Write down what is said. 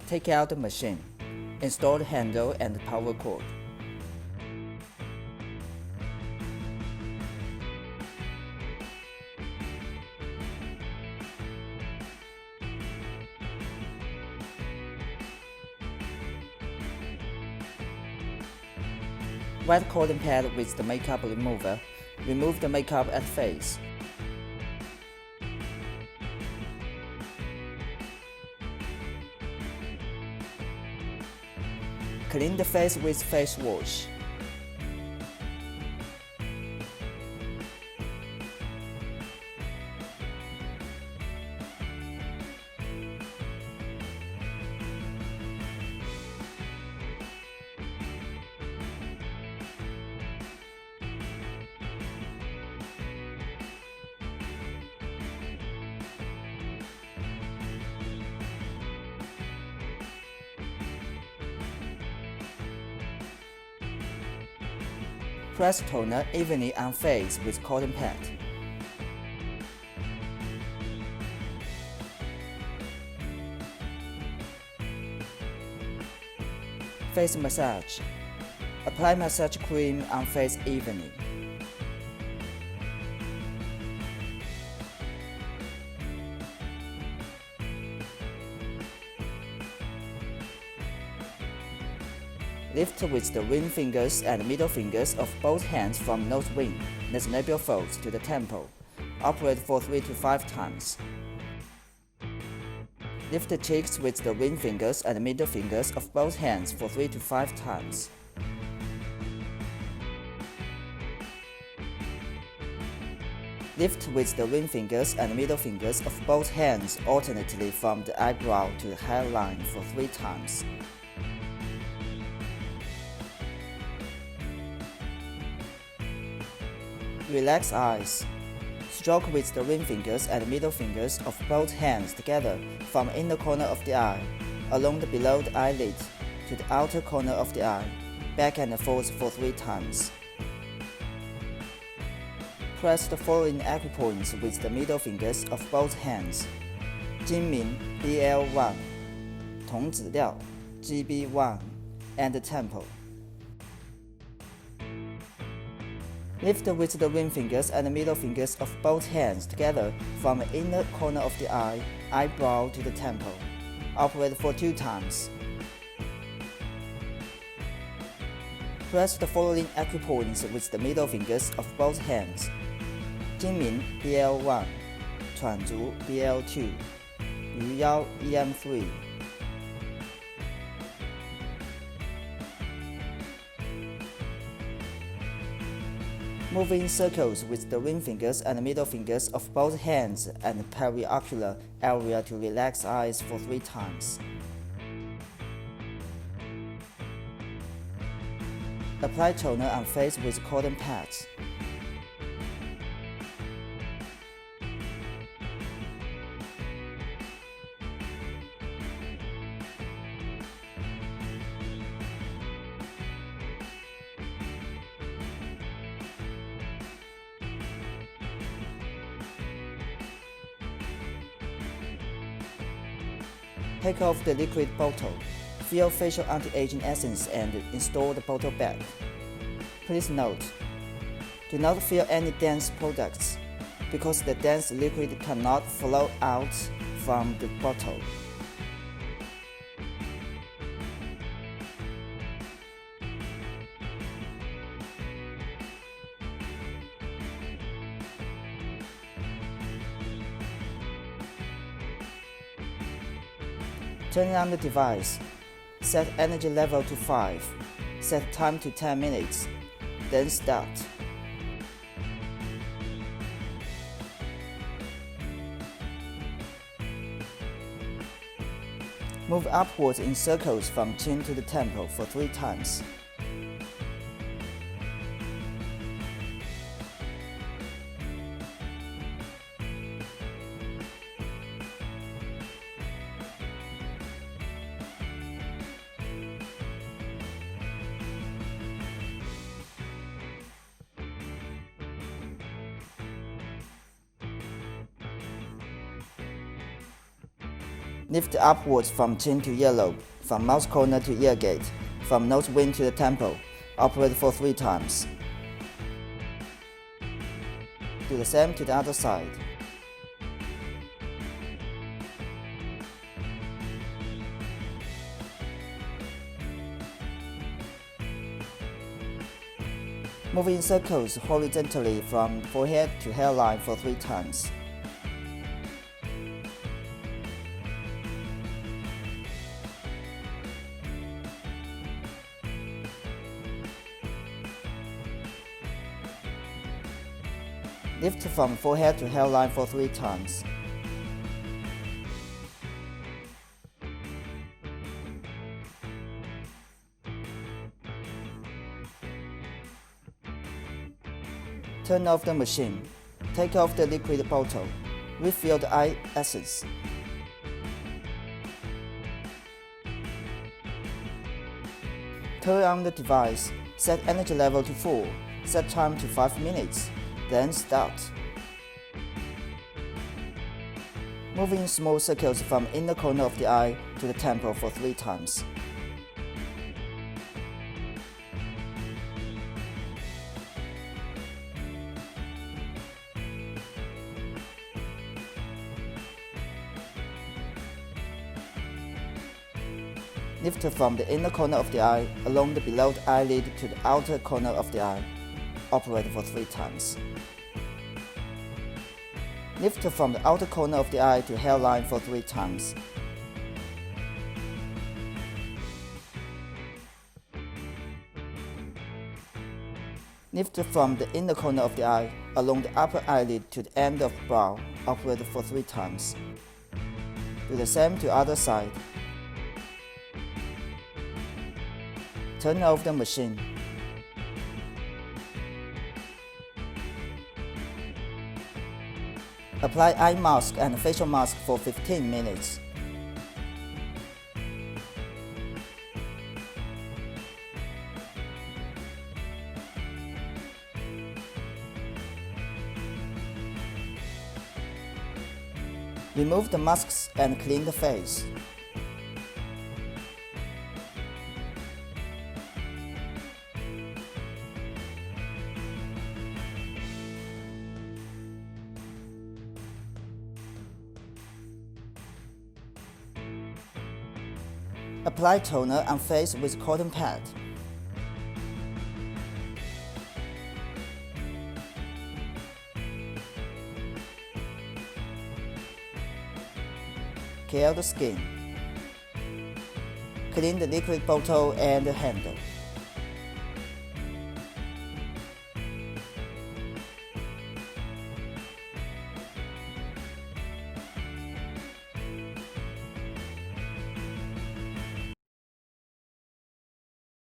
Take out the machine. Install the handle and the power cord. Wet cotton pad with the makeup remover. Remove the makeup at face. Clean the face with face wash. Press toner evenly on face with cotton pad. Face massage. Apply massage cream on face evenly. Lift with the ring fingers and middle fingers of both hands from nose ring, next labial folds to the temple. Operate for 3 to 5 times. Lift the cheeks with the ring fingers and middle fingers of both hands for 3 to 5 times. Lift with the ring fingers and middle fingers of both hands alternately from the eyebrow to the hairline for 3 times. Relax eyes. Stroke with the ring fingers and middle fingers of both hands together from inner corner of the eye, along the below the eyelid, to the outer corner of the eye, back and forth for 3 times. Press the following acupoints with the middle fingers of both hands. 睛明 BL1, 童子料 GB1, and the temple. Lift with the ring fingers and the middle fingers of both hands together from the inner corner of the eye, eyebrow to the temple. Operate for 2 times. Press the following acupoints with the middle fingers of both hands. 睛明 BL1, 喘足 BL2, 鱼腰 EM3. Move in circles with the ring fingers and middle fingers of both hands and periocular area to relax eyes for 3 times. Apply toner on face with cotton pads. Take off the liquid bottle. Fill facial anti-aging essence and install the bottle back. Please note, do not fill any dense products because the dense liquid cannot flow out from the bottle. Turn on the device. Set energy level to 5. Set time to 10 minutes. Then start. Move upwards in circles from chin to the temple for 3 times. Lift upwards from chin to earlobe, from mouth corner to ear gate, from nose wing to the temple. Operate for 3 times. Do the same to the other side. Move in circles horizontally from forehead to hairline for 3 times. Lift from forehead to hairline for 3 times. Turn off the machine. Take off the liquid bottle. Refill the eye essence. Turn on the device. Set energy level to full. Set time to 5 minutes. Then start. Move in small circles from inner corner of the eye to the temple for 3 times. Lift from the inner corner of the eye along the below the eyelid to the outer corner of the eye. Operate for 3 times. Lift from the outer corner of the eye to hairline for 3 times. Lift from the inner corner of the eye along the upper eyelid to the end of brow. Operate for 3 times. Do the same to other side. Turn off the machine. Apply eye mask and facial mask for 15 minutes. Remove the masks and clean the face. Apply toner on face with cotton pad. Care the skin. Clean the liquid bottle and the handle.